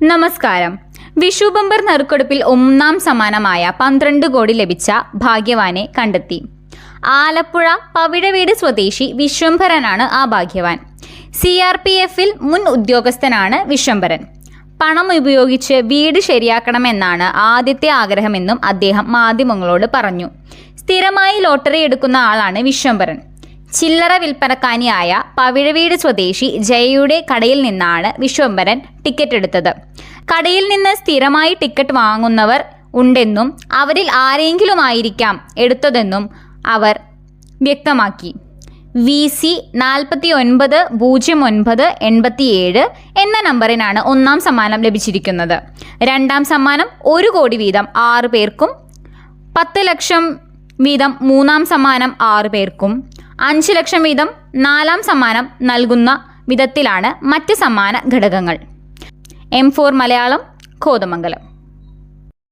നമസ്കാരം. വിഷു ബമ്പർ നറുക്കെടുപ്പിൽ ഒന്നാം സമ്മാനമായ 12 കോടി ലഭിച്ച ഭാഗ്യവാനെ കണ്ടെത്തി. ആലപ്പുഴ പവിഴവീട് സ്വദേശി വിശ്വംഭരനാണ് ആ ഭാഗ്യവാൻ. CRPF-ൽ മുൻ ഉദ്യോഗസ്ഥനാണ് വിശ്വംഭരൻ. പണം ഉപയോഗിച്ച് വീട് ശരിയാക്കണമെന്നാണ് ആദ്യത്തെ ആഗ്രഹമെന്നും അദ്ദേഹം മാധ്യമങ്ങളോട് പറഞ്ഞു. സ്ഥിരമായി ലോട്ടറി എടുക്കുന്ന ആളാണ് വിശ്വംഭരൻ. ചില്ലറ വിൽപ്പനക്കാരിയായ പവിഴവീട് സ്വദേശി ജയയുടെ കടയിൽ നിന്നാണ് വിശ്വംഭരൻ ടിക്കറ്റ് എടുത്തത്. കടയിൽ നിന്ന് സ്ഥിരമായി ടിക്കറ്റ് വാങ്ങുന്നവർ ഉണ്ടെന്നും അവരിൽ ആരെങ്കിലുമായിരിക്കാം എടുത്തതെന്നും അവർ വ്യക്തമാക്കി. VC 490987 എന്ന നമ്പറിനാണ് ഒന്നാം സമ്മാനം ലഭിച്ചിരിക്കുന്നത്. രണ്ടാം സമ്മാനം 1 കോടി വീതം 6 പേർക്കും, 10 ലക്ഷം വീതം മൂന്നാം സമ്മാനം 6 പേർക്കും, 5 ലക്ഷം വീതം നാലാം സമ്മാനം നൽകുന്ന വിധത്തിലാണ് മറ്റ് സമ്മാന ഘടകങ്ങൾ. M4 മലയാളം, കോതമംഗലം.